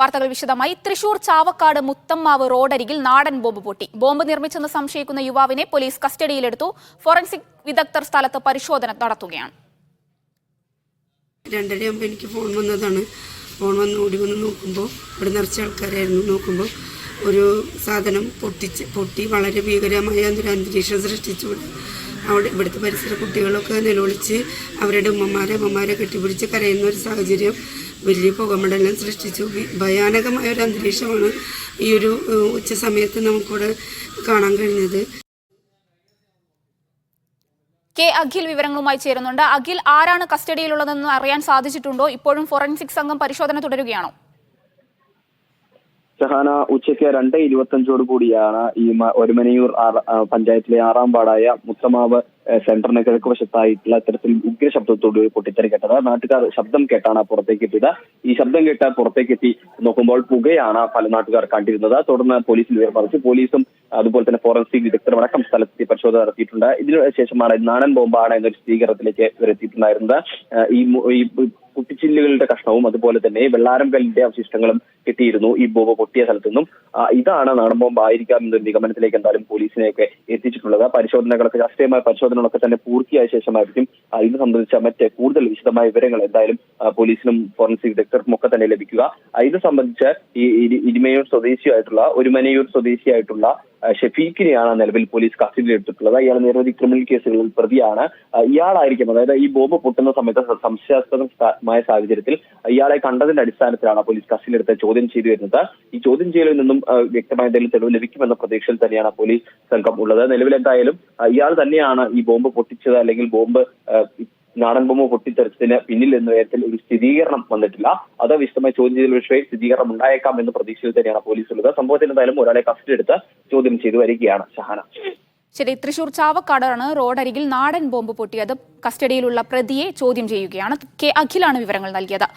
വാർത്തകൾ വിശദമായി. തൃശൂർ ചാവക്കാട് മുത്തമ്മാവ് റോഡരികിൽ നാടൻ ബോംബ് പൊട്ടി. ബോംബ് നിർമ്മിച്ചെന്ന് സംശയിക്കുന്ന യുവാവിനെ പോലീസ് കസ്റ്റഡിയിലെടുത്തു. ഫോറൻസിക് വിദഗ്ധർ സ്ഥലത്ത് പരിശോധന നടത്തുകയാണ്. 2:30 എനിക്ക് ഫോൺ വന്നതാണ്. ഫോൺ വന്ന് ഓടി വന്ന് നോക്കുമ്പോൾ ഇവിടെ നിറച്ച ആൾക്കാരായിരുന്നു. നോക്കുമ്പോൾ ഒരു സാധനം പൊട്ടി വളരെ ഭീകരമായ ഒരു അന്തരീക്ഷം സൃഷ്ടിച്ചു. ഇവിടുത്തെ പരിസര കുട്ടികളൊക്കെ നിലവിളിച്ച് അവരുടെ ഉമ്മമാരെ കെട്ടിപ്പിടിച്ച് കരയുന്ന ഒരു സാഹചര്യം, വലിയ പുകമടലും സൃഷ്ടിച്ചു. ഭയാനകമായ ഒരു അന്തരീക്ഷമാണ് ഈ ഒരു ഉച്ച സമയത്ത് നമുക്കിവിടെ കാണാൻ കഴിഞ്ഞത്. കെ അഖിൽ വിവരങ്ങളുമായി ചേരുന്നുണ്ട്. അഖിൽ, ആരാണ് കസ്റ്റഡിയിലുള്ളതെന്ന് അറിയാൻ സാധിച്ചിട്ടുണ്ടോ? ഇപ്പോഴും ഫോറൻസിക് സംഘം പരിശോധന തുടരുകയാണോ? ഷഹാന, ഉച്ചയ്ക്ക് 2:25 കൂടിയാണ് ഈ ഒരുമനയൂർ പഞ്ചായത്തിലെ 6ാം വാർഡായ മുത്തമാവ് സെന്ററിന് കിഴക്ക് വശത്തായിട്ടുള്ള ഇത്തരത്തിൽ ഉഗ്രശബ്ദത്തോട് പൊട്ടിത്തെറി കേട്ടത്. നാട്ടുകാർ ശബ്ദം കേട്ടാണ് പുറത്തേക്ക് എത്തിയത്. ഈ ശബ്ദം കേട്ട് പുറത്തേക്ക് എത്തി നോക്കുമ്പോൾ പുകയാണ് പല നാട്ടുകാർ കണ്ടിരുന്നത്. തുടർന്ന് പോലീസിൽ വിവരം അറിയിച്ചു. പോലീസും അതുപോലെ തന്നെ ഫോറൻസിക് വിദഗ്ധരും അടക്കം സ്ഥലത്തെത്തി പരിശോധന നടത്തിയിട്ടുണ്ട്. ഇതിനു ശേഷമാണ് നാടൻ ബോംബാണ് എന്നൊരു സ്ഥിരീകരണത്തിലേക്ക് ഇവരെത്തിയിട്ടുണ്ടായിരുന്നത്. ഈ കുട്ടിച്ചില്ലുകളുടെ കഷ്ണവും അതുപോലെ തന്നെ വെള്ളാരം കല്ലിന്റെ അവശിഷ്ടങ്ങളും കിട്ടിയിരുന്നു ഈ ബോംബ് പൊട്ടിയ സ്ഥലത്തു നിന്നും. ഇതാണ് നാടൻ ബോംബ് ആയിരിക്കാം എന്നൊരു നിഗമനത്തിലേക്ക് എന്തായാലും പോലീസിനെയൊക്കെ എത്തിച്ചിട്ടുള്ളത്. പരിശോധനകളൊക്കെ ശാസ്ത്രീയമായ പരിശോധനകളൊക്കെ തന്നെ പൂർത്തിയായ ശേഷമായിരിക്കും ഇത് സംബന്ധിച്ച മറ്റ് കൂടുതൽ വിശദമായ വിവരങ്ങൾ എന്തായാലും പോലീസിനും ഫോറൻസിക് വിദഗ്ധർക്കും ഒക്കെ തന്നെ ലഭിക്കുക. ഇത് സംബന്ധിച്ച് ഈ ഒരുമനയൂർ സ്വദേശിയായിട്ടുള്ള ഷഫീഖിനെയാണ് നിലവിൽ പോലീസ് കസ്റ്റഡിയിൽ എടുത്തിട്ടുള്ളത്. ഇയാൾ നിരവധി ക്രിമിനൽ കേസുകളിൽ പ്രതിയാണ്. ഇയാളായിരിക്കും, അതായത് ഈ ബോംബ് പൊട്ടുന്ന സമയത്ത് സംശയാസ്പദമായ സാഹചര്യത്തിൽ ഇയാളെ കണ്ടതിന്റെ അടിസ്ഥാനത്തിലാണ് പോലീസ് കസ്റ്റഡിയിലെടുത്ത് ചോദ്യം ചെയ്തു വരുന്നത്. ഈ ചോദ്യം ചെയ്യലിൽ നിന്നും വ്യക്തമായ എന്തെങ്കിലും തെളിവ് ലഭിക്കുമെന്ന പ്രതീക്ഷയിൽ തന്നെയാണ് പോലീസ് സംഘം ഉള്ളത്. നിലവിൽ എന്തായാലും ഇയാൾ തന്നെയാണ് ഈ ബോംബ് പൊട്ടിച്ചത്, അല്ലെങ്കിൽ നാടൻ ബോംബ് പൊട്ടിത്തെറിച്ചതിന് പിന്നിൽ എന്ന കാര്യത്തിൽ ഒരു സ്ഥിരീകരണം വന്നിട്ടില്ല. അത് വിശദമായി ചോദ്യം ചെയ്യൽ വിഷയം സ്ഥിരീകരണം ഉണ്ടായേക്കാം എന്ന പ്രതീക്ഷയിൽ തന്നെയാണ് പോലീസ് ഉള്ളത്. സംഭവത്തിൽ എന്തായാലും ഒരാളെ കസ്റ്റഡി എടുത്ത് ചോദ്യം ചെയ്തു വരികയാണ്. ഷഹാന, ശരി. തൃശൂർ ചാവക്കാടാണ് റോഡരികിൽ നാടൻ ബോംബ് പൊട്ടിയത്. കസ്റ്റഡിയിലുള്ള പ്രതിയെ ചോദ്യം ചെയ്യുകയാണ്. കെ അഖിലാണ് വിവരങ്ങൾ നൽകിയത്.